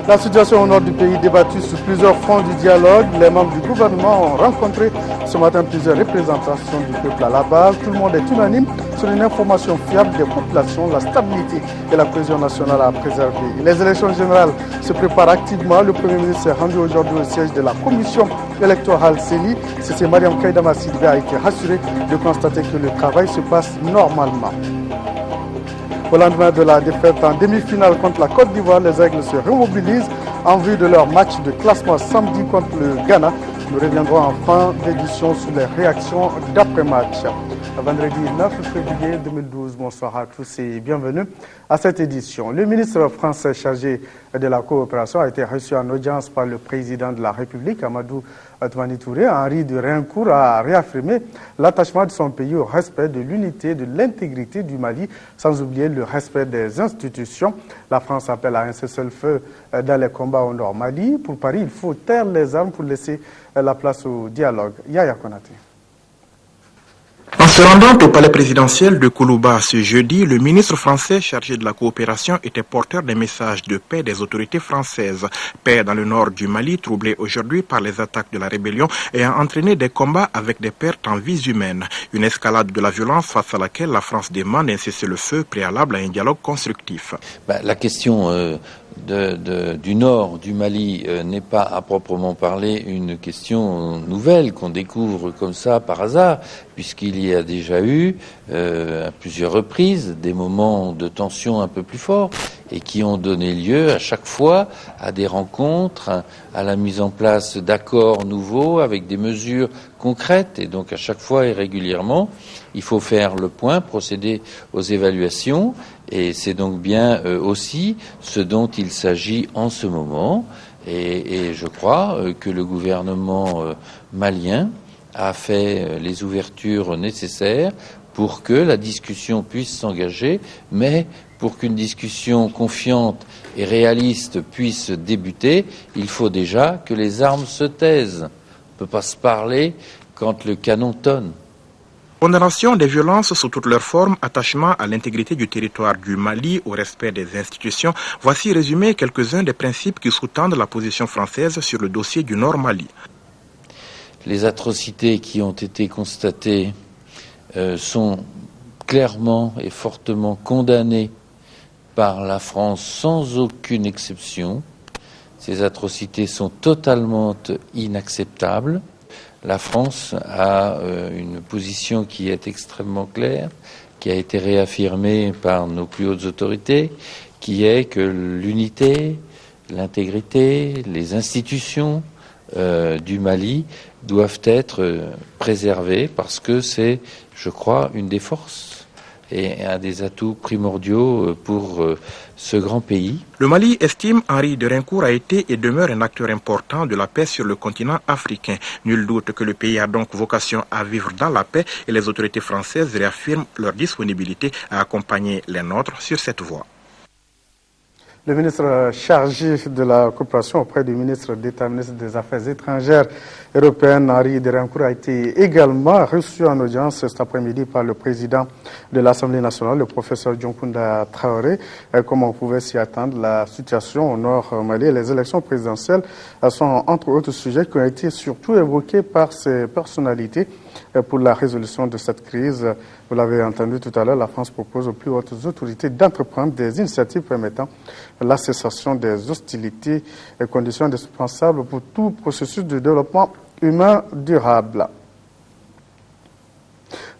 La situation au nord du pays débattue sur plusieurs fronts du dialogue. Les membres du gouvernement ont rencontré ce matin plusieurs représentations du peuple à la base. Tout le monde est unanime sur une information fiable des populations, la stabilité et la cohésion nationale à préserver. Les élections générales se préparent activement. Le Premier ministre est rendu aujourd'hui au siège de la commission électorale CENI. C'est Mariam Kaïdama Sidibé a été rassuré de constater que le travail se passe normalement. Au lendemain de la défaite en demi-finale contre la Côte d'Ivoire, les Aigles se remobilisent en vue de leur match de classement samedi contre le Ghana. Nous reviendrons en fin d'édition sur les réactions d'après-match. Vendredi 9 février 2012, bonsoir à tous et bienvenue à cette édition. Le ministre français chargé de la coopération a été reçu en audience par le président de la République, Amadou Toumani Touré. Henri de Reincourt a réaffirmé l'attachement de son pays au respect de l'unité et de l'intégrité du Mali, sans oublier le respect des institutions. La France appelle à un cessez-le-feu dans les combats au nord Mali. Pour Paris, il faut taire les armes pour laisser la place au dialogue. Yaya Konaté. En se rendant au palais présidentiel de Koulouba ce jeudi, le ministre français chargé de la coopération était porteur des messages de paix des autorités françaises. Paix dans le nord du Mali, troublé aujourd'hui par les attaques de la rébellion ayant entraîné des combats avec des pertes en vies humaines. Une escalade de la violence face à laquelle la France demande un cessez-le-feu préalable à un dialogue constructif. La question du nord du Mali n'est pas à proprement parler une question nouvelle qu'on découvre comme ça par hasard, puisqu'il y a déjà eu à plusieurs reprises des moments de tension un peu plus forts et qui ont donné lieu à chaque fois à des rencontres, à la mise en place d'accords nouveaux avec des mesures concrètes, et donc à chaque fois et régulièrement il faut faire le point, procéder aux évaluations, et c'est donc bien aussi ce dont il s'agit en ce moment, et je crois que le gouvernement malien a fait les ouvertures nécessaires pour que la discussion puisse s'engager, mais pour qu'une discussion confiante et réaliste puisse débuter, il faut déjà que les armes se taisent. On ne peut pas se parler quand le canon tonne. Condamnation des violences sous toutes leurs formes, attachement à l'intégrité du territoire du Mali, au respect des institutions. Voici résumé quelques-uns des principes qui sous-tendent la position française sur le dossier du Nord Mali. Les atrocités qui ont été constatées sont clairement et fortement condamnées par la France sans aucune exception. Ces atrocités sont totalement inacceptables. La France a une position qui est extrêmement claire, qui a été réaffirmée par nos plus hautes autorités, qui est que l'unité, l'intégrité, les institutions du Mali doivent être préservées parce que c'est, je crois, une des forces et un des atouts primordiaux pour ce grand pays. Le Mali, estime Henri de Reincourt, a été et demeure un acteur important de la paix sur le continent africain. Nul doute que le pays a donc vocation à vivre dans la paix et les autorités françaises réaffirment leur disponibilité à accompagner les nôtres sur cette voie. Le ministre chargé de la coopération auprès du ministre d'État, ministre des Affaires étrangères européennes, Henri de Reincourt, a été également reçu en audience cet après-midi par le président de l'Assemblée nationale, le professeur Dioncounda Traoré. Comme on pouvait s'y attendre, la situation au nord Mali et les élections présidentielles sont entre autres sujets qui ont été surtout évoqués par ces personnalités pour la résolution de cette crise. Vous l'avez entendu tout à l'heure, la France propose aux plus hautes autorités d'entreprendre des initiatives permettant la cessation des hostilités et conditions indispensables pour tout processus de développement humain durable.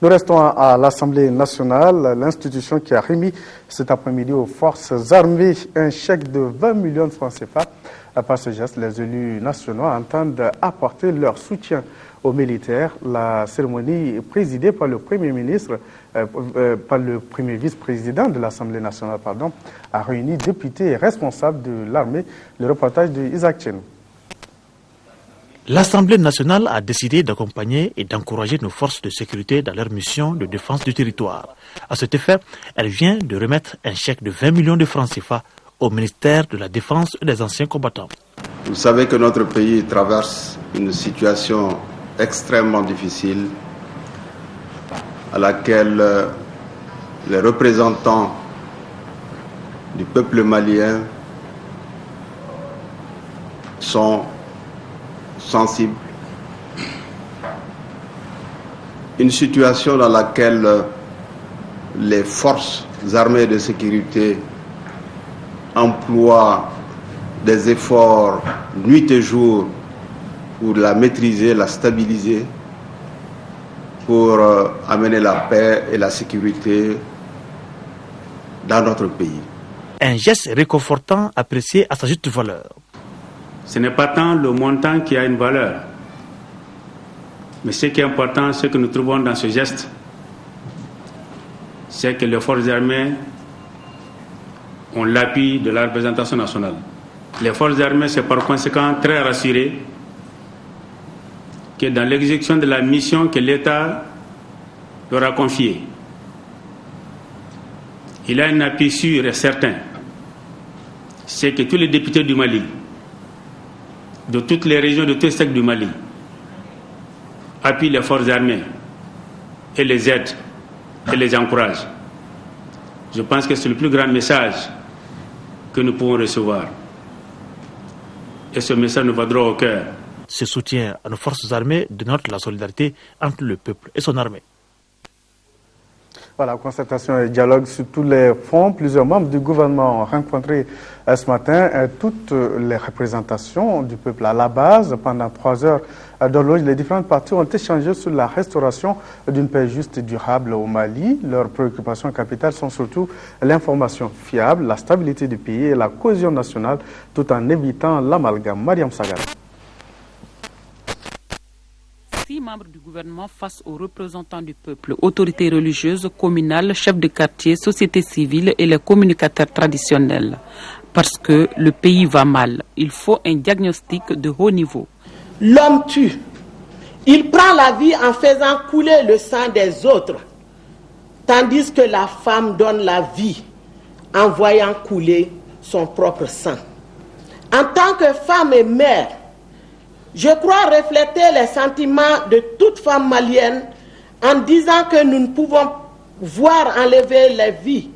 Nous restons à l'Assemblée nationale, l'institution qui a remis cet après-midi aux forces armées un chèque de 20 millions de francs CFA. Par ce geste, les élus nationaux entendent apporter leur soutien aux militaires. La cérémonie présidée par le Premier ministre, par le premier vice-président de l'Assemblée nationale, a réuni députés et responsables de l'armée. Le reportage de Isaac Chen. L'Assemblée nationale a décidé d'accompagner et d'encourager nos forces de sécurité dans leur mission de défense du territoire. À cet effet, elle vient de remettre un chèque de 20 millions de francs CFA au ministère de la Défense et des anciens combattants. Vous savez que notre pays traverse une situation extrêmement difficile à laquelle les représentants du peuple malien sont sensibles. Une situation dans laquelle les forces armées de sécurité emploient des efforts nuit et jour pour la maîtriser, la stabiliser, pour amener la paix et la sécurité dans notre pays. Un geste réconfortant apprécié à sa juste valeur. Ce n'est pas tant le montant qui a une valeur, mais ce qui est important, ce que nous trouvons dans ce geste, c'est que les forces armées ont l'appui de la représentation nationale. Les forces armées sont par conséquent très rassurées que dans l'exécution de la mission que l'État leur a confiée, il a un appui sûr et certain. C'est que tous les députés du Mali, de toutes les régions, de tous les secteurs du Mali, appuient les forces armées et les aident et les encouragent. Je pense que c'est le plus grand message que nous pouvons recevoir. Et ce message nous va droit au cœur. Ce soutien à nos forces armées dénote la solidarité entre le peuple et son armée. Voilà, concertation et dialogue sur tous les fronts. Plusieurs membres du gouvernement ont rencontré ce matin toutes les représentations du peuple à la base. Pendant 3 heures d'horloge, les différentes parties ont échangé sur la restauration d'une paix juste et durable au Mali. Leurs préoccupations capitales sont surtout l'information fiable, la stabilité du pays et la cohésion nationale, tout en évitant l'amalgame. Mariam Sagara. 6 membres du gouvernement face aux représentants du peuple, autorités religieuses, communales, chefs de quartier, société civile et les communicateurs traditionnels. Parce que le pays va mal, il faut un diagnostic de haut niveau. L'homme tue. Il prend la vie en faisant couler le sang des autres, tandis que la femme donne la vie en voyant couler son propre sang. En tant que femme et mère, je crois refléter les sentiments de toute femme malienne en disant que nous ne pouvons voir enlever les vies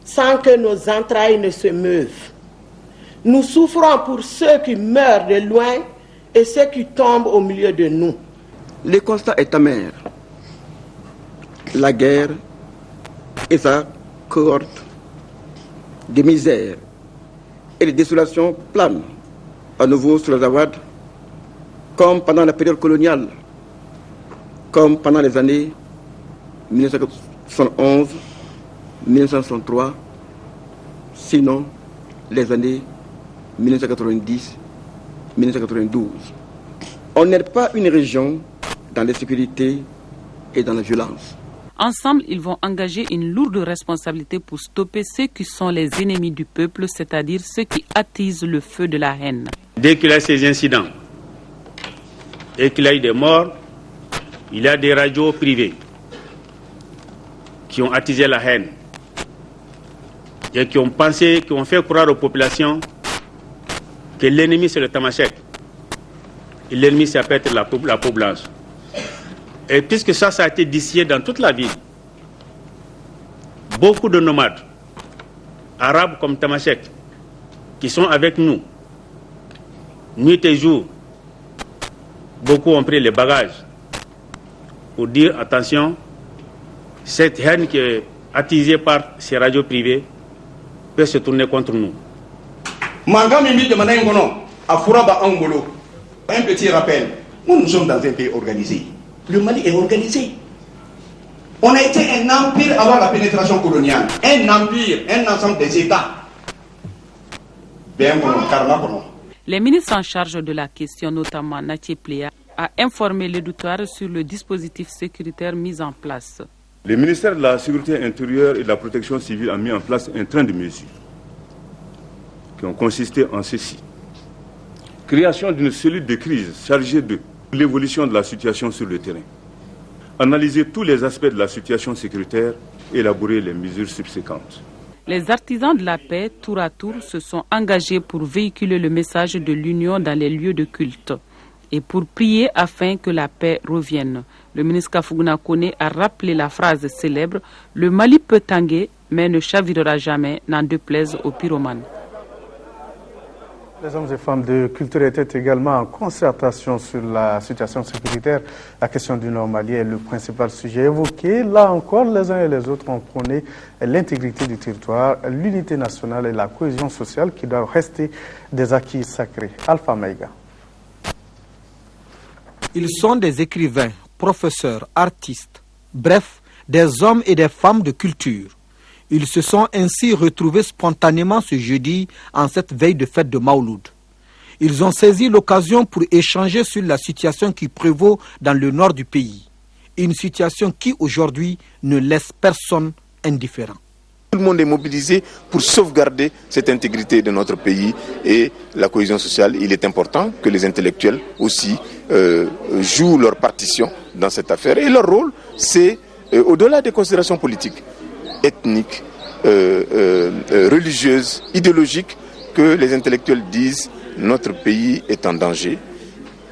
sans que nos entrailles ne se meuvent. Nous souffrons pour ceux qui meurent de loin et ceux qui tombent au milieu de nous. Le constat est amer. La guerre et sa cohorte de misère et de désolation planent à nouveau sur les Awad, comme pendant la période coloniale, comme pendant les années 1971, 1963, sinon les années 1990, 1992. On n'aide pas une région dans l'insécurité et dans la violence. Ensemble, ils vont engager une lourde responsabilité pour stopper ceux qui sont les ennemis du peuple, c'est-à-dire ceux qui attisent le feu de la haine. Dès qu'il y a ces incidents et qu'il y a eu des morts, il y a des radios privées qui ont attisé la haine et qui ont pensé, qui ont fait croire aux populations que l'ennemi c'est le Tamashek et l'ennemi ça peut être la peau blanche. Et puisque ça a été distillé dans toute la ville, beaucoup de nomades, arabes comme Tamashek, qui sont avec nous, nuit et jour, beaucoup ont pris les bagages pour dire attention, cette haine qui est attisée par ces radios privées peut se tourner contre nous. Un petit rappel, nous sommes dans un pays organisé. Le Mali est organisé. On a été un empire avant la pénétration coloniale. Un empire, un ensemble des États. Les ministres en charge de la question, notamment Nathie Pléa, a informé l'éditoire sur le dispositif sécuritaire mis en place. Le ministère de la Sécurité intérieure et de la Protection civile a mis en place un train de mesures qui ont consisté en ceci. Création d'une cellule de crise chargée de l'évolution de la situation sur le terrain. Analyser tous les aspects de la situation sécuritaire et élaborer les mesures subséquentes. Les artisans de la paix, tour à tour, se sont engagés pour véhiculer le message de l'union dans les lieux de culte et pour prier afin que la paix revienne. Le ministre Kafougouna Koné a rappelé la phrase célèbre « Le Mali peut tanguer, mais ne chavirera jamais, n'en déplaise aux pyromanes ». Les hommes et femmes de culture étaient également en concertation sur la situation sécuritaire. La question du Nord Mali est le principal sujet évoqué. Là encore, les uns et les autres ont prôné l'intégrité du territoire, l'unité nationale et la cohésion sociale qui doivent rester des acquis sacrés. Alpha Maïga. Ils sont des écrivains, professeurs, artistes, bref, des hommes et des femmes de culture. Ils se sont ainsi retrouvés spontanément ce jeudi en cette veille de fête de Maouloud. Ils ont saisi l'occasion pour échanger sur la situation qui prévaut dans le nord du pays. Une situation qui aujourd'hui ne laisse personne indifférent. Tout le monde est mobilisé pour sauvegarder cette intégrité de notre pays et la cohésion sociale. Il est important que les intellectuels aussi jouent leur partition dans cette affaire. Et leur rôle, c'est, au-delà des considérations politiques, ethniques, religieuses, idéologiques, que les intellectuels disent notre pays est en danger.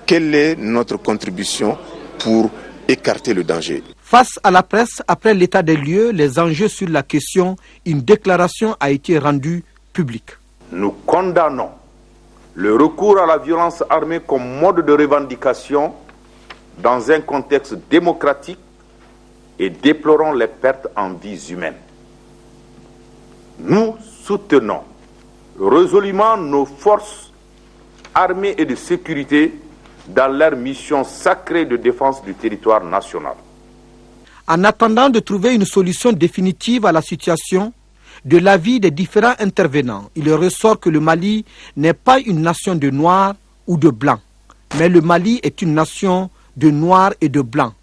Quelle est notre contribution pour écarter le danger? Face à la presse, après l'état des lieux, les enjeux sur la question, une déclaration a été rendue publique. Nous condamnons le recours à la violence armée comme mode de revendication dans un contexte démocratique et déplorons les pertes en vies humaines. Nous soutenons résolument nos forces armées et de sécurité dans leur mission sacrée de défense du territoire national. En attendant de trouver une solution définitive à la situation, de l'avis des différents intervenants, il ressort que le Mali n'est pas une nation de noirs ou de blancs, mais le Mali est une nation de noirs et de blancs,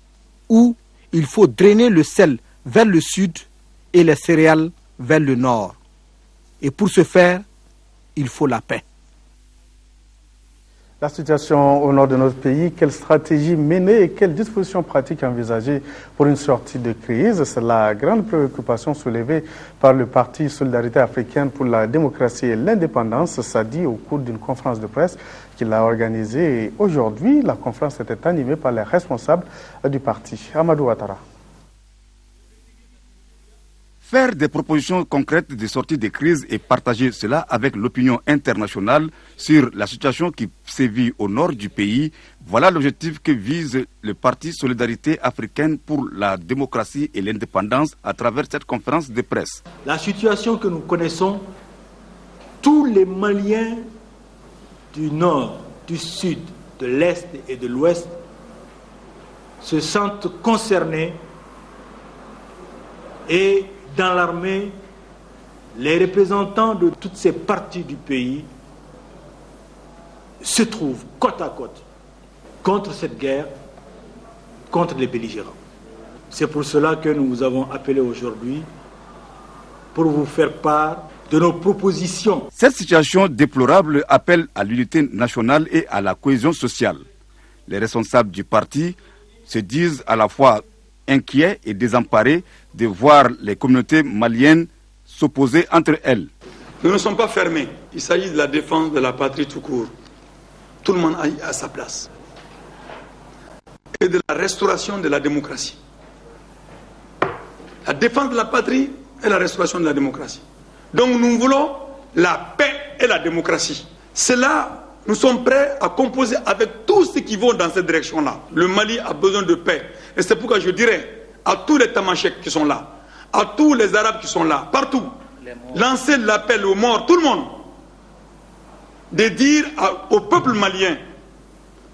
où il faut drainer le sel vers le sud et les céréales vers le nord. Et pour ce faire, il faut la paix. La situation au nord de notre pays, quelle stratégie mener et quelles dispositions pratiques envisager pour une sortie de crise? C'est la grande préoccupation soulevée par le Parti Solidarité africaine pour la démocratie et l'indépendance, ça dit au cours d'une conférence de presse qu'il a organisée. Aujourd'hui, la conférence était animée par les responsables du parti. Amadou Ouattara. Faire des propositions concrètes de sortie des crises et partager cela avec l'opinion internationale sur la situation qui sévit au nord du pays, voilà l'objectif que vise le Parti Solidarité africaine pour la démocratie et l'indépendance à travers cette conférence de presse. La situation que nous connaissons, tous les Maliens du nord, du sud, de l'est et de l'ouest se sentent concernés et dans l'armée, les représentants de toutes ces parties du pays se trouvent côte à côte contre cette guerre, contre les belligérants. C'est pour cela que nous vous avons appelé aujourd'hui pour vous faire part de nos propositions. Cette situation déplorable appelle à l'unité nationale et à la cohésion sociale. Les responsables du parti se disent à la fois inquiets et désemparés de voir les communautés maliennes s'opposer entre elles. Nous ne sommes pas fermés. Il s'agit de la défense de la patrie tout court. Tout le monde a sa place. Et de la restauration de la démocratie. La défense de la patrie et la restauration de la démocratie. Donc nous voulons la paix et la démocratie. C'est là nous sommes prêts à composer avec tous ceux qui vont dans cette direction-là. Le Mali a besoin de paix. Et c'est pourquoi je dirais à tous les Tamasheks qui sont là, à tous les Arabes qui sont là, partout, lancez l'appel aux morts, tout le monde, de dire au peuple malien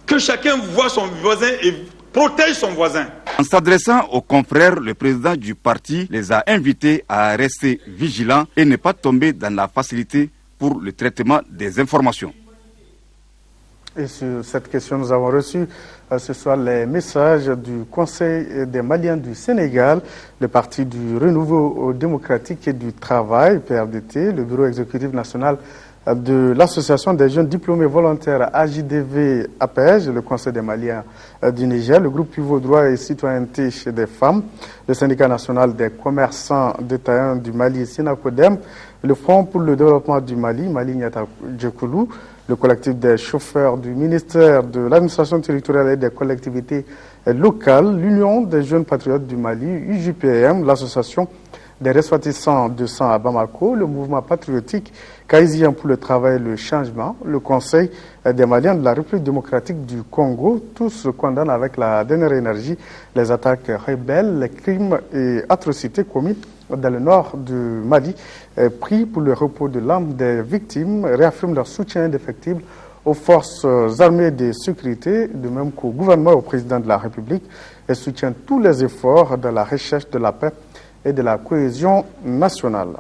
que chacun voit son voisin et protège son voisin. En s'adressant aux confrères, le président du parti les a invités à rester vigilants et ne pas tomber dans la facilité pour le traitement des informations. Et sur cette question, nous avons reçu ce soir les messages du Conseil des Maliens du Sénégal, le Parti du Renouveau démocratique et du Travail, PRDT, le Bureau exécutif national de l'Association des jeunes diplômés volontaires AJDV-APEJ, le Conseil des Maliens du Niger, le groupe Pivot Droit et Citoyenneté chez des femmes, le Syndicat national des commerçants détaillants du Mali, SINACODEM, le Front pour le développement du Mali, Mali Nyata Djekoulou, le collectif des chauffeurs du ministère de l'administration territoriale et des collectivités locales, l'Union des jeunes patriotes du Mali, UJPM, l'association des ressortissants de sang à Bamako, le mouvement patriotique caïsien pour le travail et le changement, le Conseil des Maliens de la République démocratique du Congo, tous condamnent avec la dernière énergie les attaques rebelles, les crimes et atrocités commis dans le nord du Mali, pris pour le repos de l'âme des victimes, réaffirment leur soutien indéfectible aux forces armées de sécurité, de même qu'au gouvernement et au président de la République, et soutiennent tous les efforts dans la recherche de la paix et de la cohésion nationale.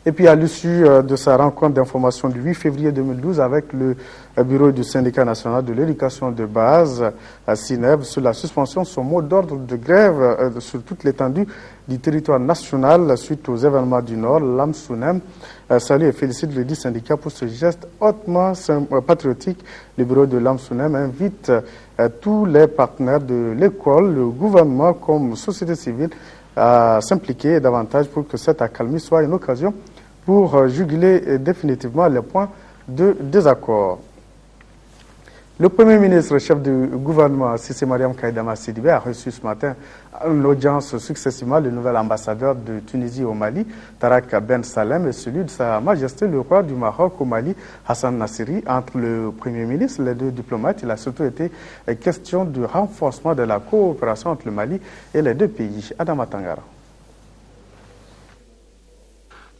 Et puis à l'issue de sa rencontre d'information du 8 février 2012 avec le bureau du syndicat national de l'éducation de base, à SINEB, sur la suspension de son mot d'ordre de grève sur toute l'étendue du territoire national suite aux événements du Nord, l'AMSUNEM salue et félicite le dit syndicat pour ce geste hautement patriotique. Le bureau de l'AMSUNEM invite tous les partenaires de l'école, le gouvernement comme société civile à s'impliquer davantage pour que cette accalmie soit une occasion pour juguler définitivement les points de désaccord. Le Premier ministre, chef du gouvernement, Sissé Mariam Kaïdama Sidibé, a reçu ce matin une audience successivement le nouvel ambassadeur de Tunisie au Mali, Tarak Ben Salem, et celui de Sa Majesté le roi du Maroc au Mali, Hassan Nassiri. Entre le Premier ministre et les deux diplomates, il a surtout été question du renforcement de la coopération entre le Mali et les deux pays. Adama Tangara.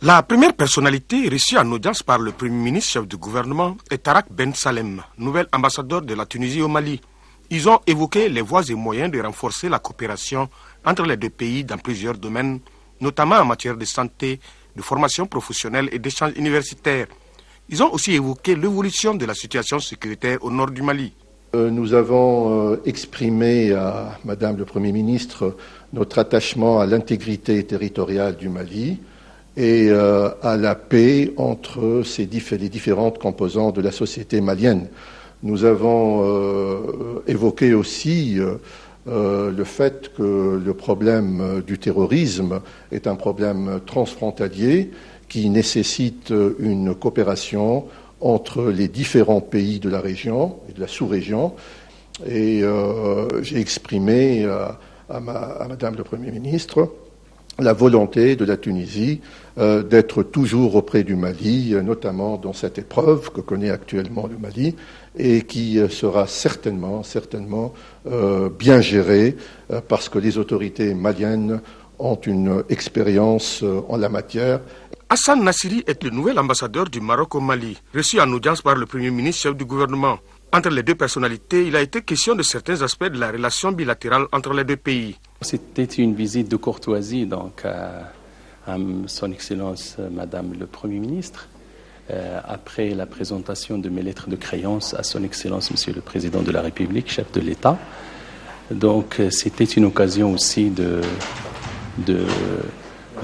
La première personnalité reçue en audience par le Premier ministre chef du gouvernement est Tarak Ben Salem, nouvel ambassadeur de la Tunisie au Mali. Ils ont évoqué les voies et moyens de renforcer la coopération entre les deux pays dans plusieurs domaines, notamment en matière de santé, de formation professionnelle et d'échanges universitaires. Ils ont aussi évoqué l'évolution de la situation sécuritaire au nord du Mali. Nous avons exprimé à Madame le Premier ministre notre attachement à l'intégrité territoriale du Mali et à la paix entre les différentes composantes de la société malienne. Nous avons évoqué aussi le fait que le problème du terrorisme est un problème transfrontalier qui nécessite une coopération entre les différents pays de la région et de la sous-région. Et j'ai exprimé à Madame le Premier ministre la volonté de la Tunisie d'être toujours auprès du Mali, notamment dans cette épreuve que connaît actuellement le Mali et qui sera certainement bien gérée parce que les autorités maliennes ont une expérience en la matière. Hassan Nassiri est le nouvel ambassadeur du Maroc au Mali, reçu en audience par le Premier ministre chef du gouvernement. Entre les deux personnalités, il a été question de certains aspects de la relation bilatérale entre les deux pays. C'était une visite de courtoisie donc à Son Excellence Madame le Premier ministre. Après la présentation de mes lettres de créance à Son Excellence Monsieur le Président de la République, chef de l'État. Donc c'était une occasion aussi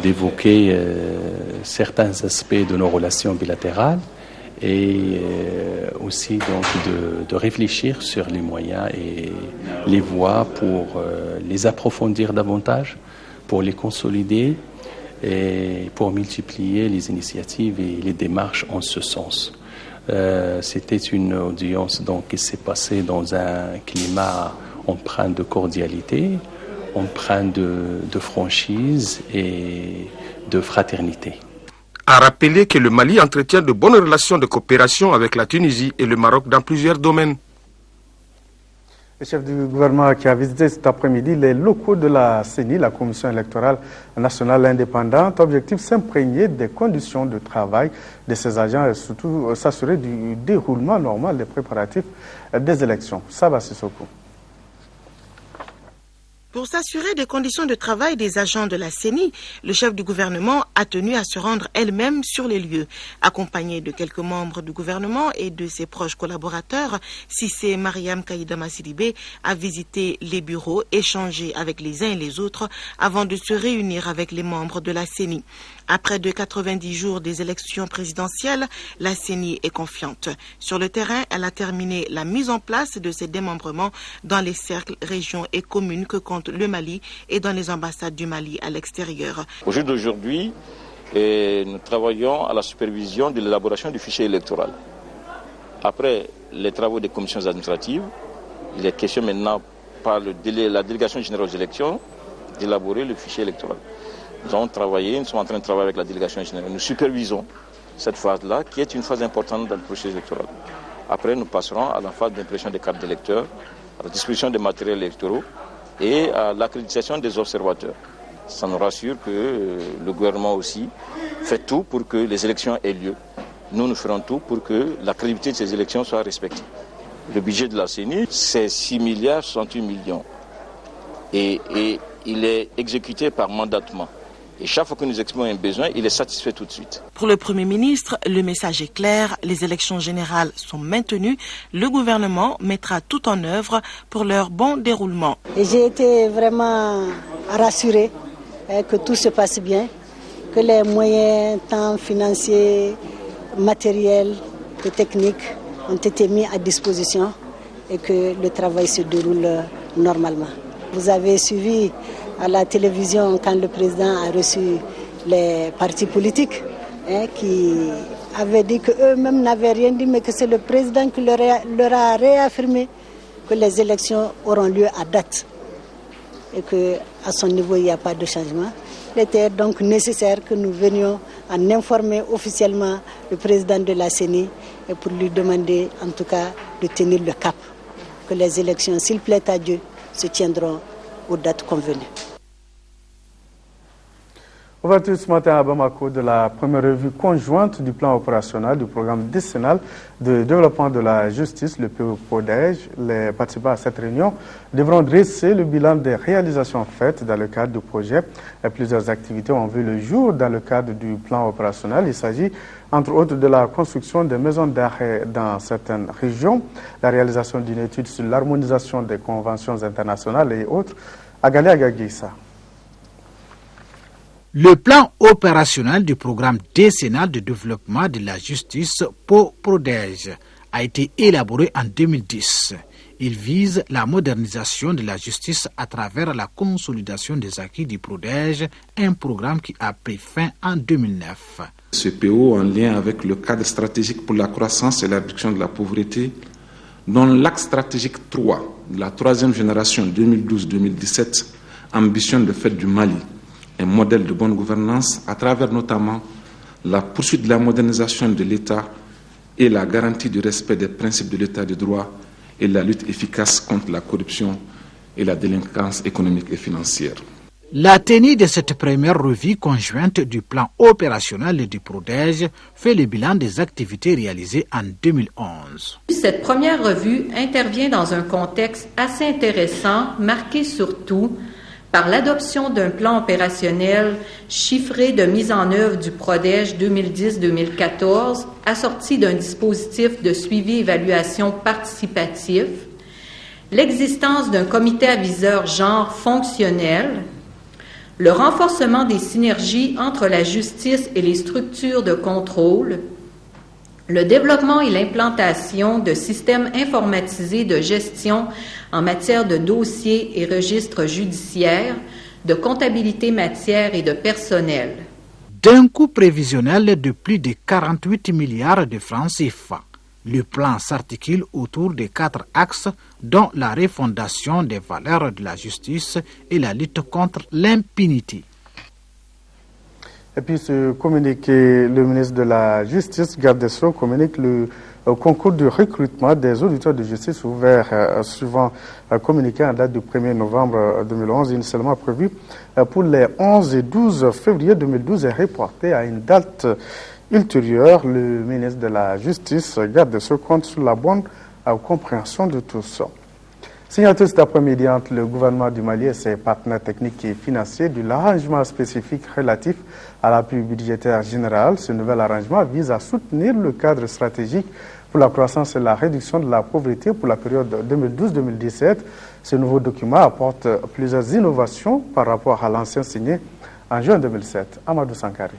d'évoquer certains aspects de nos relations bilatérales et aussi donc de réfléchir sur les moyens et les voies pour les approfondir davantage, pour les consolider et pour multiplier les initiatives et les démarches en ce sens. C'était une audience donc qui s'est passée dans un climat empreint de cordialité, empreint de franchise et de fraternité. A rappelé que le Mali entretient de bonnes relations de coopération avec la Tunisie et le Maroc dans plusieurs domaines. Le chef du gouvernement qui a visité cet après-midi les locaux de la CENI, la Commission électorale nationale indépendante, objectif s'imprégner des conditions de travail de ses agents et surtout s'assurer du déroulement normal des préparatifs des élections. Saba Sissoko. Pour s'assurer des conditions de travail des agents de la CENI, le chef du gouvernement a tenu à se rendre elle-même sur les lieux. Accompagné de quelques membres du gouvernement et de ses proches collaborateurs, Sissé Mariam Kaïdama Sidibé a visité les bureaux, échangé avec les uns et les autres avant de se réunir avec les membres de la CENI. Après 90 jours des élections présidentielles, la CENI est confiante. Sur le terrain, elle a terminé la mise en place de ces démembrements dans les cercles, régions et communes que compte le Mali et dans les ambassades du Mali à l'extérieur. Au jour d'aujourd'hui, nous travaillons à la supervision de l'élaboration du fichier électoral. Après les travaux des commissions administratives, il est question maintenant par la délégation générale aux élections d'élaborer le fichier électoral. Nous avons travaillé, nous sommes en train de travailler avec la délégation générale. Nous supervisons cette phase-là, qui est une phase importante dans le processus électoral. Après, nous passerons à la phase d'impression des cartes d'électeurs, à la distribution des matériels électoraux et à l'accréditation des observateurs. Ça nous rassure que le gouvernement aussi fait tout pour que les élections aient lieu. Nous ferons tout pour que la crédibilité de ces élections soit respectée. Le budget de la CENI, c'est 6 milliards 68 millions. Et il est exécuté par mandatement. Et chaque fois que nous exprimons un besoin, il est satisfait tout de suite. Pour le Premier ministre, le message est clair. Les élections générales sont maintenues. Le gouvernement mettra tout en œuvre pour leur bon déroulement. J'ai été vraiment rassurée que tout se passe bien, que les moyens, tant financiers, matériels que techniques, ont été mis à disposition et que le travail se déroule normalement. Vous avez suivi à la télévision quand le président a reçu les partis politiques qui avaient dit qu'eux-mêmes n'avaient rien dit, mais que c'est le président qui leur a réaffirmé que les élections auront lieu à date et qu'à son niveau il n'y a pas de changement. Il était donc nécessaire que nous venions en informer officiellement le président de la CENI et pour lui demander en tout cas de tenir le cap, que les élections, s'il plaît à Dieu, se tiendront aux dates convenues. Ouverture ce matin à Bamako de la première revue conjointe du plan opérationnel du programme décennal de développement de la justice, le PODEJ. Les participants à cette réunion devront dresser le bilan des réalisations faites dans le cadre du projet. Plusieurs activités ont vu le jour dans le cadre du plan opérationnel. Il s'agit entre autres de la construction des maisons d'arrêt dans certaines régions, la réalisation d'une étude sur l'harmonisation des conventions internationales et autres. Agali Agagissa. Le plan opérationnel du programme décennal de développement de la justice PODEJ a été élaboré en 2010. Il vise la modernisation de la justice à travers la consolidation des acquis du PODEJ, un programme qui a pris fin en 2009. Ce PO, en lien avec le cadre stratégique pour la croissance et la réduction de la pauvreté, dont l'axe stratégique 3, de la troisième génération 2012-2017, ambitionne de faire du Mali un modèle de bonne gouvernance à travers notamment la poursuite de la modernisation de l'État et la garantie du respect des principes de l'État de droit et la lutte efficace contre la corruption et la délinquance économique et financière. La tenue de cette première revue conjointe du plan opérationnel du PODEJ fait le bilan des activités réalisées en 2011. Cette première revue intervient dans un contexte assez intéressant, marqué surtout par l'adoption d'un plan opérationnel chiffré de mise en œuvre du PODEJ 2010-2014, assorti d'un dispositif de suivi-évaluation participatif, l'existence d'un comité aviseur genre fonctionnel, le renforcement des synergies entre la justice et les structures de contrôle, le développement et l'implantation de systèmes informatisés de gestion en matière de dossiers et registres judiciaires, de comptabilité matière et de personnel. D'un coût prévisionnel de plus de 48 milliards de francs CFA, le plan s'articule autour de 4 axes, dont la refondation des valeurs de la justice et la lutte contre l'impunité. Et puis ce communiqué, le ministre de la Justice, Garde des Sceaux, communique le concours de recrutement des auditeurs de justice ouvert suivant communiqué en date du 1er novembre 2011, initialement prévu pour les 11 et 12 février 2012 et reporté à une date ultérieure. Le ministre de la Justice, Garde des Sceaux, compte sur la bonne compréhension de tous. Signature cet après-midi entre le gouvernement du Mali et ses partenaires techniques et financiers de l'arrangement spécifique relatif à l'appui budgétaire général. Ce nouvel arrangement vise à soutenir le cadre stratégique pour la croissance et la réduction de la pauvreté pour la période 2012-2017. Ce nouveau document apporte plusieurs innovations par rapport à l'ancien signé en juin 2007. Amadou Sankari.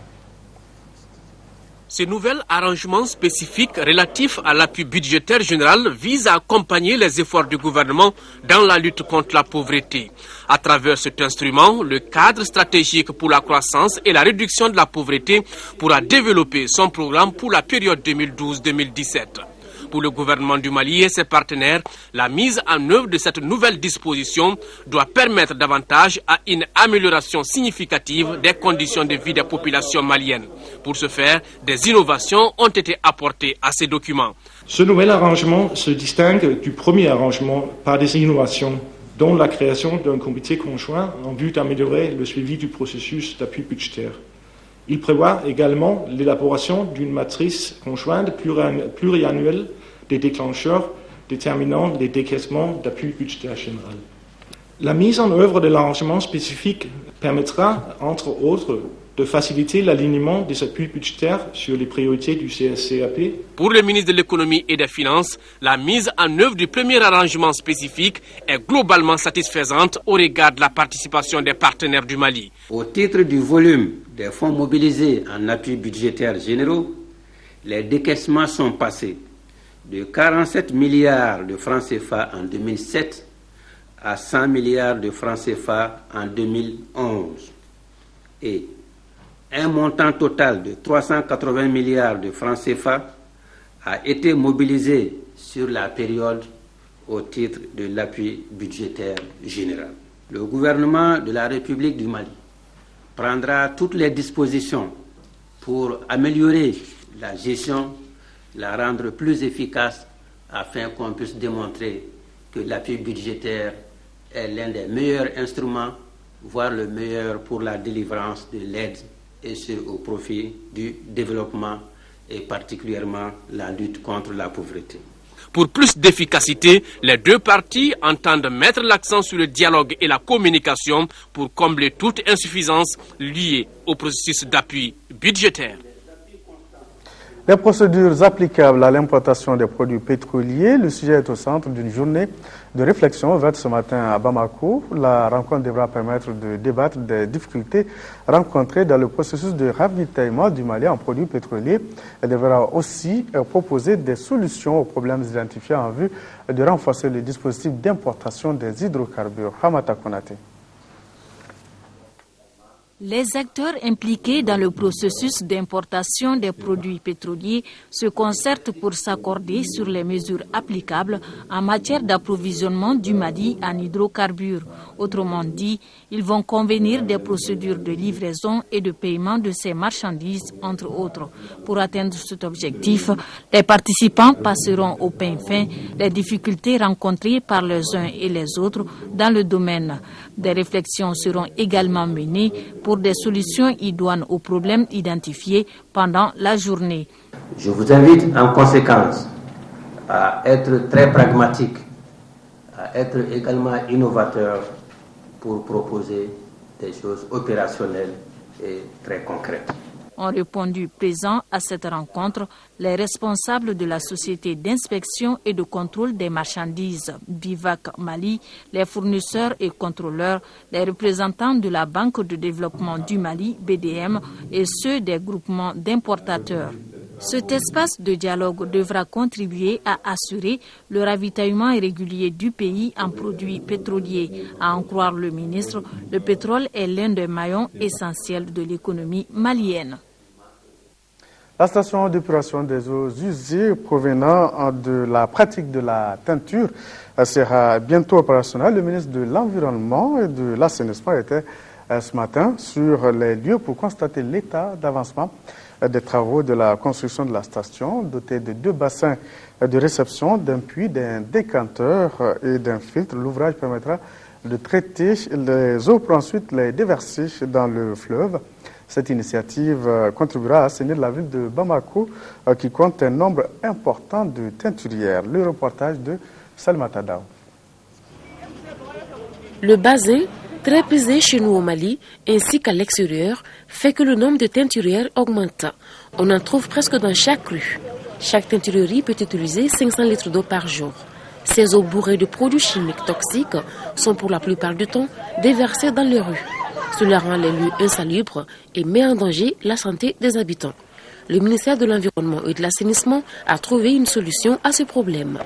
Ce nouvel arrangement spécifique relatif à l'appui budgétaire général vise à accompagner les efforts du gouvernement dans la lutte contre la pauvreté. À travers cet instrument, le cadre stratégique pour la croissance et la réduction de la pauvreté pourra développer son programme pour la période 2012-2017. Pour le gouvernement du Mali et ses partenaires, la mise en œuvre de cette nouvelle disposition doit permettre davantage à une amélioration significative des conditions de vie des populations maliennes. Pour ce faire, des innovations ont été apportées à ces documents. Ce nouvel arrangement se distingue du premier arrangement par des innovations, dont la création d'un comité conjoint en vue d'améliorer le suivi du processus d'appui budgétaire. Il prévoit également l'élaboration d'une matrice conjointe pluriannuelle des déclencheurs déterminant les décaissements d'appui budgétaire général. La mise en œuvre de l'arrangement spécifique permettra, entre autres, de faciliter l'alignement des appuis budgétaires sur les priorités du CSCAP. Pour le ministre de l'Économie et des Finances, la mise en œuvre du premier arrangement spécifique est globalement satisfaisante au regard de la participation des partenaires du Mali. Au titre du volume des fonds mobilisés en appui budgétaire généraux, les décaissements sont passés de 47 milliards de francs CFA en 2007 à 100 milliards de francs CFA en 2011 et un montant total de 380 milliards de francs CFA a été mobilisé sur la période au titre de l'appui budgétaire général. Le gouvernement de la République du Mali prendra toutes les dispositions pour améliorer la gestion, la rendre plus efficace afin qu'on puisse démontrer que l'appui budgétaire est l'un des meilleurs instruments, voire le meilleur pour la délivrance de l'aide et ce au profit du développement et particulièrement la lutte contre la pauvreté. Pour plus d'efficacité, les deux parties entendent mettre l'accent sur le dialogue et la communication pour combler toute insuffisance liée au processus d'appui budgétaire. Les procédures applicables à l'importation des produits pétroliers, le sujet est au centre d'une journée de réflexion ouverte ce matin à Bamako. La rencontre devra permettre de débattre des difficultés rencontrées dans le processus de ravitaillement du Mali en produits pétroliers. Elle devra aussi proposer des solutions aux problèmes identifiés en vue de renforcer le dispositif d'importation des hydrocarbures. Hamata Konate. Les acteurs impliqués dans le processus d'importation des produits pétroliers se concertent pour s'accorder sur les mesures applicables en matière d'approvisionnement du Mali en hydrocarbures. Autrement dit, ils vont convenir des procédures de livraison et de paiement de ces marchandises, entre autres. Pour atteindre cet objectif, les participants passeront au pain fin les difficultés rencontrées par les uns et les autres dans le domaine. Des réflexions seront également menées pour des solutions idoines aux problèmes identifiés pendant la journée. Je vous invite en conséquence à être très pragmatique, à être également innovateur pour proposer des choses opérationnelles et très concrètes. Ont répondu présents à cette rencontre les responsables de la société d'inspection et de contrôle des marchandises Bivac Mali, les fournisseurs et contrôleurs, les représentants de la Banque de développement du Mali, BDM, et ceux des groupements d'importateurs. Cet espace de dialogue devra contribuer à assurer le ravitaillement régulier du pays en produits pétroliers. À en croire le ministre, le pétrole est l'un des maillons essentiels de l'économie malienne. La station d'épuration des eaux usées provenant de la pratique de la teinture sera bientôt opérationnelle. Le ministre de l'Environnement et de l'Assainissement était ce matin sur les lieux pour constater l'état d'avancement des travaux de la construction de la station, dotée de 2 bassins de réception, d'un puits, d'un décanteur et d'un filtre. L'ouvrage permettra de traiter les eaux pour ensuite les déverser dans le fleuve. Cette initiative contribuera à assainir la ville de Bamako qui compte un nombre important de teinturières. Le reportage de Salma Tadao. Le bassin, très prisé chez nous au Mali, ainsi qu'à l'extérieur, fait que le nombre de teinturières augmente. On en trouve presque dans chaque rue. Chaque teinturerie peut utiliser 500 litres d'eau par jour. Ces eaux bourrées de produits chimiques toxiques sont pour la plupart du temps déversées dans les rues. Cela rend les lieux insalubres et met en danger la santé des habitants. Le ministère de l'Environnement et de l'Assainissement a trouvé une solution à ce problème.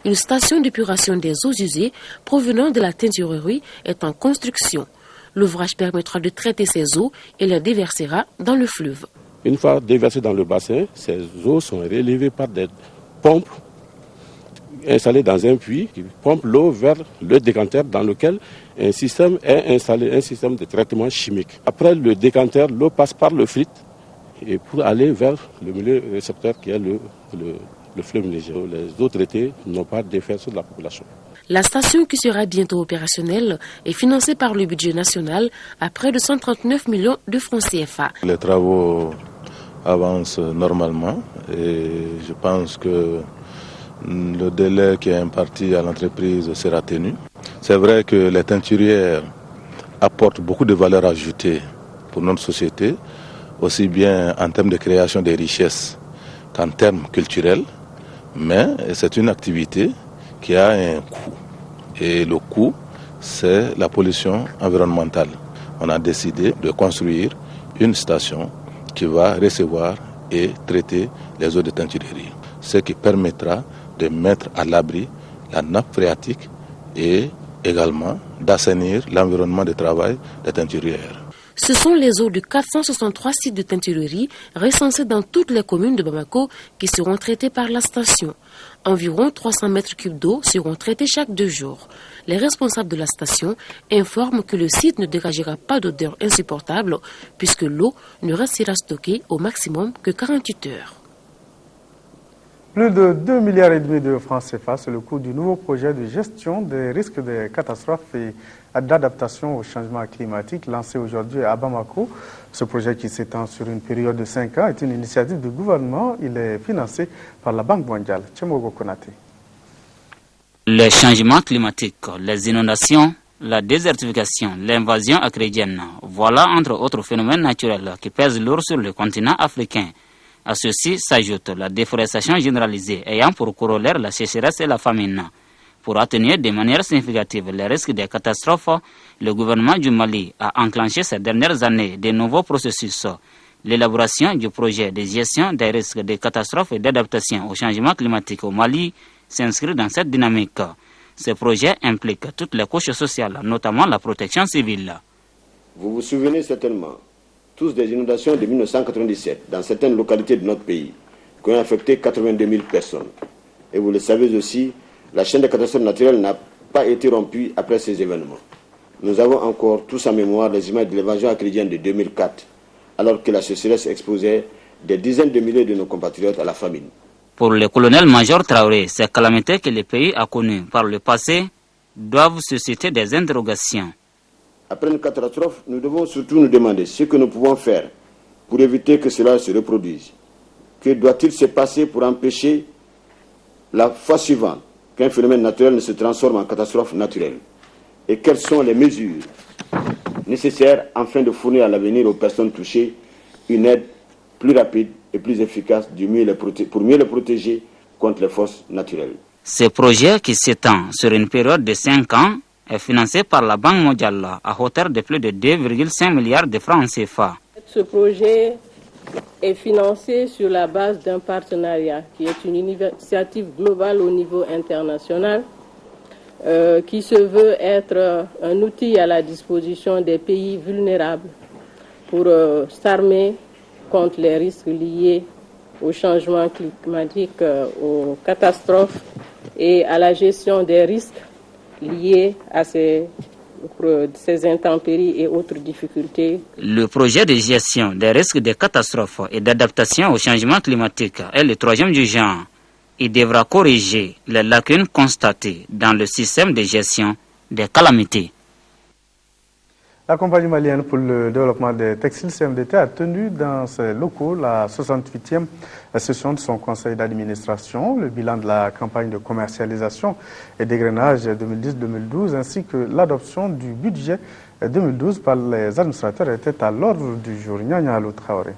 Une station d'épuration des eaux usées provenant de la teinturerie est en construction. L'ouvrage permettra de traiter ces eaux et les déversera dans le fleuve. Une fois déversées dans le bassin, ces eaux sont relevées par des pompes installé dans un puits qui pompe l'eau vers le décanteur dans lequel un système est installé, un système de traitement chimique. Après le décanteur, l'eau passe par le filtre et pour aller vers le milieu récepteur qui est le fleuve Niger. Les eaux traitées n'ont pas d'effet sur la population. La station qui sera bientôt opérationnelle est financée par le budget national à près de 139 millions de francs CFA. Les travaux avancent normalement et je pense que le délai qui est imparti à l'entreprise sera tenu. C'est vrai que les teinturières apportent beaucoup de valeur ajoutée pour notre société, aussi bien en termes de création des richesses qu'en termes culturels, mais c'est une activité qui a un coût. Et le coût, c'est la pollution environnementale. On a décidé de construire une station qui va recevoir et traiter les eaux de teinturerie, ce qui permettra de mettre à l'abri la nappe phréatique et également d'assainir l'environnement de travail des teinturières. Ce sont les eaux de 463 sites de teinturerie recensés dans toutes les communes de Bamako qui seront traitées par la station. Environ 300 mètres cubes d'eau seront traités chaque 2 jours. Les responsables de la station informent que le site ne dégagera pas d'odeur insupportable puisque l'eau ne restera stockée au maximum que 48 heures. Plus de 2,5 milliards de francs CFA, c'est le coût du nouveau projet de gestion des risques de catastrophes et d'adaptation au changement climatique lancé aujourd'hui à Bamako. Ce projet qui s'étend sur une période de 5 ans est une initiative du gouvernement. Il est financé par la Banque mondiale. Tchemogo Konaté. Les changements climatiques, les inondations, la désertification, l'invasion acrédienne, voilà entre autres phénomènes naturels qui pèsent lourd sur le continent africain. À ceci s'ajoute la déforestation généralisée ayant pour corollaire la sécheresse et la famine. Pour atténuer de manière significative les risques des catastrophes, le gouvernement du Mali a enclenché ces dernières années de nouveaux processus. L'élaboration du projet de gestion des risques de catastrophes et d'adaptation au changement climatique au Mali s'inscrit dans cette dynamique. Ce projet implique toutes les couches sociales, notamment la protection civile. Vous vous souvenez certainement tous des inondations de 1997 dans certaines localités de notre pays qui ont affecté 82 000 personnes. Et vous le savez aussi, la chaîne des catastrophes naturelles n'a pas été rompue après ces événements. Nous avons encore tous en mémoire les images de l'évasion acrédienne de 2004, alors que la sécheresse exposait des dizaines de milliers de nos compatriotes à la famine. Pour le colonel-major Traoré, ces calamités que le pays a connues par le passé doivent susciter des interrogations. Après une catastrophe, nous devons surtout nous demander ce que nous pouvons faire pour éviter que cela se reproduise. Que doit-il se passer pour empêcher la fois suivante qu'un phénomène naturel ne se transforme en catastrophe naturelle? Et quelles sont les mesures nécessaires afin de fournir à l'avenir aux personnes touchées une aide plus rapide et plus efficace pour mieux les protéger contre les forces naturelles? Ce projet qui s'étend sur une période de 5 ans est financé par la Banque mondiale à hauteur de plus de 2,5 milliards de francs CFA. Ce projet est financé sur la base d'un partenariat qui est une initiative globale au niveau international qui se veut être un outil à la disposition des pays vulnérables pour s'armer contre les risques liés au changement climatique, aux catastrophes et à la gestion des risques liés à ces intempéries et autres difficultés. Le projet de gestion des risques de catastrophes et d'adaptation au changement climatique est le 3e du genre. Il devra corriger les lacunes constatées dans le système de gestion des calamités. La compagnie malienne pour le développement des textiles CMDT a tenu dans ses locaux la 68e session de son conseil d'administration, le bilan de la campagne de commercialisation et d'égrainage 2010-2012 ainsi que l'adoption du budget 2012 par les administrateurs était à l'ordre du jour. Nyanya Alou Traoré.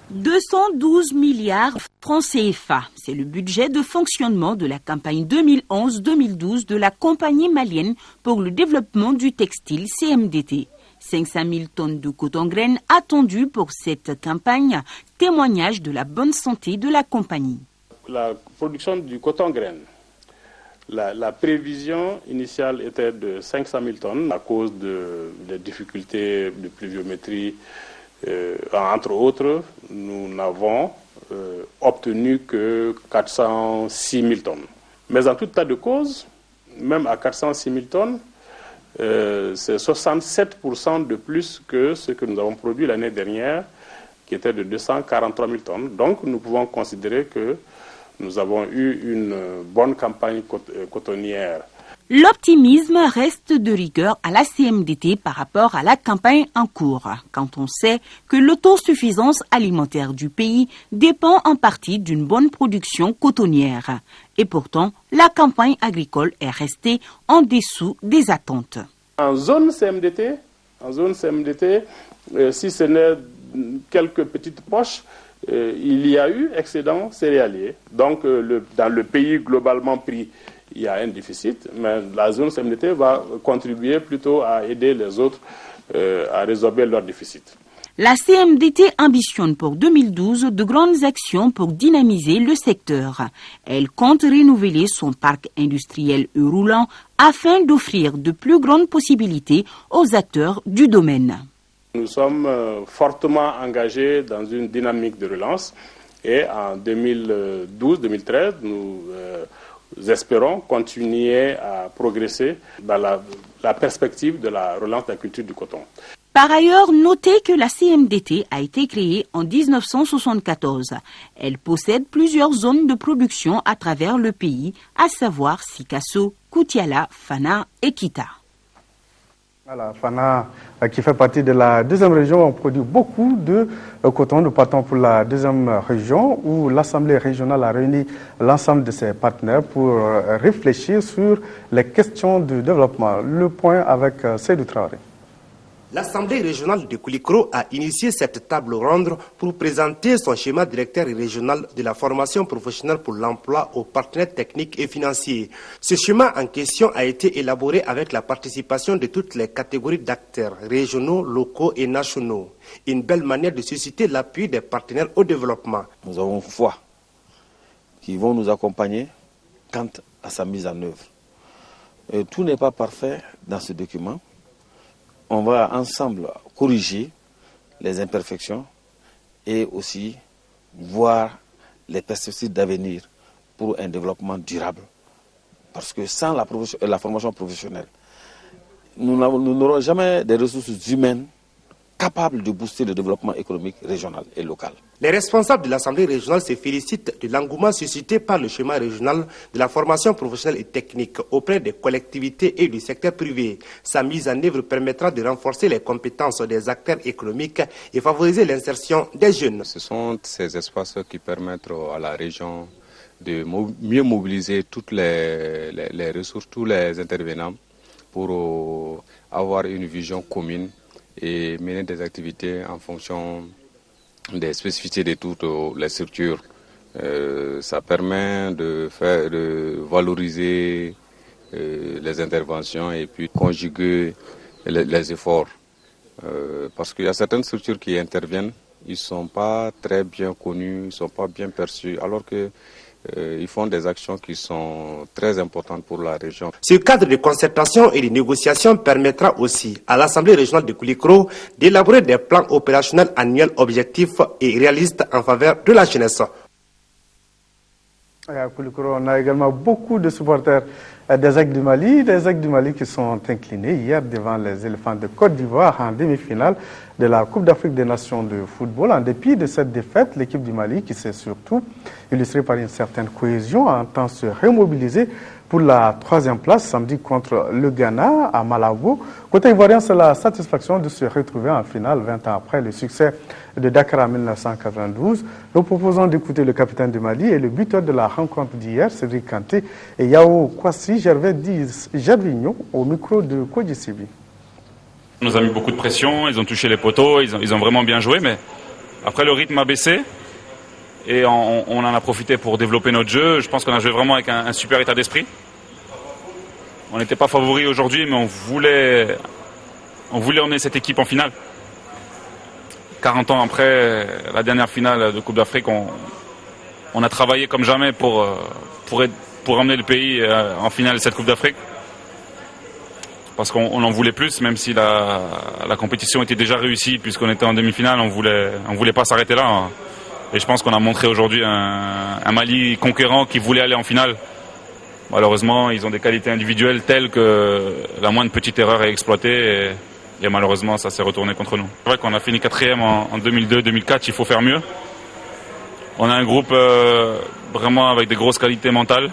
212 milliards francs CFA, c'est le budget de fonctionnement de la campagne 2011-2012 de la compagnie malienne pour le développement du textile CMDT. 500 000 tonnes de coton-graine attendues pour cette campagne, témoignage de la bonne santé de la compagnie. La production du coton-graine, la prévision initiale était de 500 000 tonnes à cause des difficultés de pluviométrie. Entre autres, nous n'avons obtenu que 406 000 tonnes. Mais en tout état de cause, même à 406 000 tonnes, c'est 67% de plus que ce que nous avons produit l'année dernière, qui était de 243 000 tonnes. Donc nous pouvons considérer que nous avons eu une bonne campagne cotonnière. L'optimisme reste de rigueur à la CMDT par rapport à la campagne en cours, quand on sait que l'autosuffisance alimentaire du pays dépend en partie d'une bonne production cotonnière. Et pourtant, la campagne agricole est restée en dessous des attentes. En zone CMDT, si ce n'est quelques petites poches, il y a eu excédent céréalier. Donc dans le pays globalement pris, il y a un déficit, mais la zone CMDT va contribuer plutôt à aider les autres à résorber leur déficit. La CMDT ambitionne pour 2012 de grandes actions pour dynamiser le secteur. Elle compte renouveler son parc industriel et roulant afin d'offrir de plus grandes possibilités aux acteurs du domaine. Nous sommes fortement engagés dans une dynamique de relance et en 2012-2013, nous espérons continuer à progresser dans la perspective de la relance de la culture du coton. Par ailleurs, notez que la CMDT a été créée en 1974. Elle possède plusieurs zones de production à travers le pays, à savoir Sikasso, Koutiala, Fana et Kita. Voilà, Fana, qui fait partie de la deuxième région, on produit beaucoup de coton. Nous partons pour la deuxième région où l'Assemblée régionale a réuni l'ensemble de ses partenaires pour réfléchir sur les questions de développement. Le point avec Seydou Traoré. L'Assemblée régionale de Koulikoro a initié cette table ronde pour présenter son schéma directeur régional de la formation professionnelle pour l'emploi aux partenaires techniques et financiers. Ce schéma en question a été élaboré avec la participation de toutes les catégories d'acteurs régionaux, locaux et nationaux. Une belle manière de susciter l'appui des partenaires au développement. Nous avons foi qui vont nous accompagner quant à sa mise en œuvre. Et tout n'est pas parfait dans ce document. On va ensemble corriger les imperfections et aussi voir les perspectives d'avenir pour un développement durable. Parce que sans la formation professionnelle, nous n'aurons jamais des ressources humaines capables de booster le développement économique régional et local. Les responsables de l'Assemblée régionale se félicitent de l'engouement suscité par le schéma régional de la formation professionnelle et technique auprès des collectivités et du secteur privé. Sa mise en œuvre permettra de renforcer les compétences des acteurs économiques et favoriser l'insertion des jeunes. Ce sont ces espaces qui permettent à la région de mieux mobiliser toutes les ressources, tous les intervenants pour avoir une vision commune et mener des activités en fonction des spécificités de toutes les structures. Ça permet de valoriser les interventions et puis conjuguer les efforts. Parce qu'il y a certaines structures qui interviennent, ils ne sont pas très bien connus, ils ne sont pas bien perçus, alors que ils font des actions qui sont très importantes pour la région. Ce cadre de concertation et de négociation permettra aussi à l'Assemblée régionale de Koulikoro d'élaborer des plans opérationnels annuels objectifs et réalistes en faveur de la jeunesse. À Koulikoro, on a également beaucoup de supporters des Aigles du Mali qui sont inclinés hier devant les éléphants de Côte d'Ivoire en demi-finale de la Coupe d'Afrique des Nations de football. En dépit de cette défaite, l'équipe du Mali, qui s'est surtout illustrée par une certaine cohésion, entend se remobiliser pour la 3e place samedi contre le Ghana à Malabo. Côté ivoirien, c'est la satisfaction de se retrouver en finale 20 ans après le succès de Dakar en 1992. Nous proposons d'écouter le capitaine du Mali et le buteur de la rencontre d'hier, Cédric Kanté, et Yao Kwasi Gervignon au micro de Kodji Sibi. On nous a mis beaucoup de pression, ils ont touché les poteaux, ils ont vraiment bien joué, mais après le rythme a baissé et on en a profité pour développer notre jeu. Je pense qu'on a joué vraiment avec un super état d'esprit. On n'était pas favoris aujourd'hui, mais on voulait emmener cette équipe en finale. 40 ans après la dernière finale de Coupe d'Afrique, on a travaillé comme jamais pour emmener le pays en finale de cette Coupe d'Afrique. Parce qu'on en voulait plus, même si la compétition était déjà réussie, puisqu'on était en demi-finale, on voulait pas s'arrêter là. Et je pense qu'on a montré aujourd'hui un Mali conquérant qui voulait aller en finale. Malheureusement, ils ont des qualités individuelles telles que la moindre petite erreur est exploitée et malheureusement, ça s'est retourné contre nous. C'est vrai qu'on a fini 4e en 2002-2004, il faut faire mieux. On a un groupe vraiment avec des grosses qualités mentales,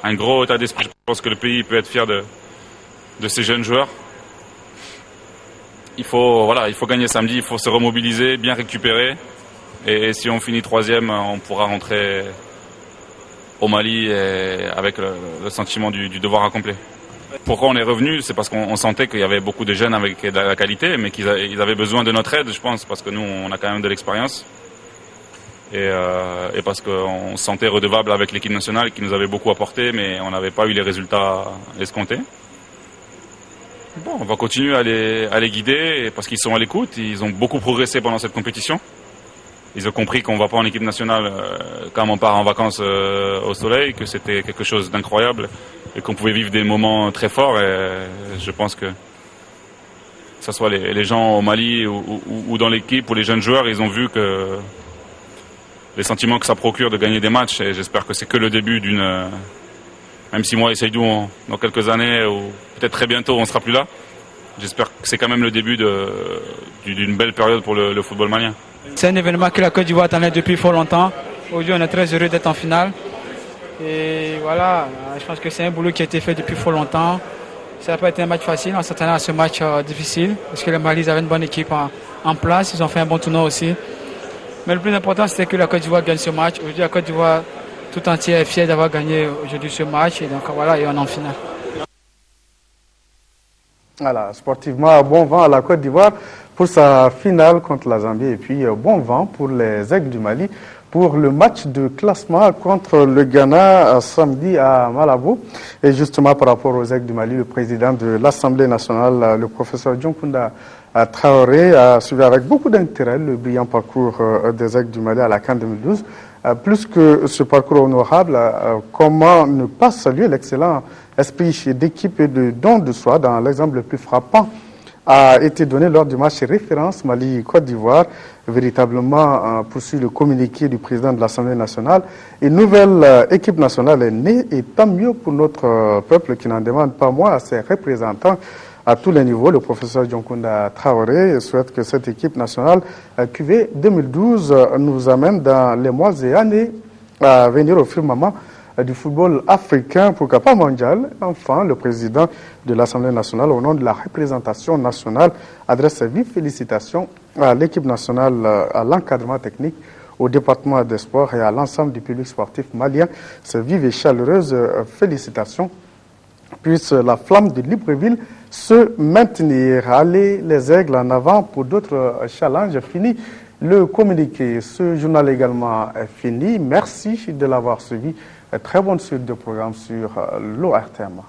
un gros état d'esprit. Je pense que le pays peut être fier de ces jeunes joueurs. Il faut gagner samedi, il faut se remobiliser, bien récupérer. Et si on finit 3e, on pourra rentrer au Mali avec le sentiment du devoir accompli. Pourquoi on est revenu? C'est parce qu'on sentait qu'il y avait beaucoup de jeunes avec de la qualité, mais qu'ils avaient besoin de notre aide, je pense, parce que nous, on a quand même de l'expérience. Et parce qu'on se sentait redevable avec l'équipe nationale qui nous avait beaucoup apporté, mais on n'avait pas eu les résultats escomptés. Bon, on va continuer à les guider parce qu'ils sont à l'écoute, ils ont beaucoup progressé pendant cette compétition. Ils ont compris qu'on ne va pas en équipe nationale quand on part en vacances au soleil, que c'était quelque chose d'incroyable et qu'on pouvait vivre des moments très forts. Et je pense que ce soit les gens au Mali ou dans l'équipe ou les jeunes joueurs, ils ont vu que les sentiments que ça procure de gagner des matchs, et j'espère que c'est que le début d'une... Même si moi et Seydou, dans quelques années, ou peut-être très bientôt, on ne sera plus là, j'espère que c'est quand même le début d'une belle période pour le football malien. C'est un événement que la Côte d'Ivoire attendait depuis fort longtemps. Aujourd'hui, on est très heureux d'être en finale. Et voilà, je pense que c'est un boulot qui a été fait depuis fort longtemps. Ça n'a pas été un match facile, on s'attendait à ce match difficile, parce que le Mali avait une bonne équipe en place, ils ont fait un bon tournoi aussi. Mais le plus important, c'était que la Côte d'Ivoire gagne ce match. Aujourd'hui, la Côte d'Ivoire tout entière est fière d'avoir gagné aujourd'hui ce match. Et donc voilà, et on est en finale. Voilà, sportivement, bon vent à la Côte d'Ivoire pour sa finale contre la Zambie. Et puis, bon vent pour les Aigles du Mali pour le match de classement contre le Ghana samedi à Malabo. Et justement, par rapport aux Aigles du Mali, le président de l'Assemblée nationale, le professeur Dioncounda Traoré, a suivi avec beaucoup d'intérêt le brillant parcours des Aigles du Mali à la CAN 2012. Plus que ce parcours honorable, comment ne pas saluer l'excellent esprit d'équipe et de don de soi dans l'exemple le plus frappant a été donné lors du match référence Mali-Côte d'Ivoire. Véritablement, poursuit le communiqué du président de l'Assemblée nationale. Une nouvelle équipe nationale est née et tant mieux pour notre peuple qui n'en demande pas moins à ses représentants à tous les niveaux. Le professeur Dioncounda Traoré souhaite que cette équipe nationale QV 2012 nous amène dans les mois et années à venir au firmament du football africain, pourquoi pas mondial. Enfin, le président de l'Assemblée nationale, au nom de la représentation nationale, adresse ses vives félicitations à l'équipe nationale, à l'encadrement technique, au département des sports et à l'ensemble du public sportif malien. Ces vives et chaleureuses félicitations puisse la flamme de Libreville se maintenir. Allez les Aigles en avant pour d'autres challenges. Fini le communiqué. Ce journal également est fini. Merci de l'avoir suivi. Très bonne suite de programme sur l'ORTM.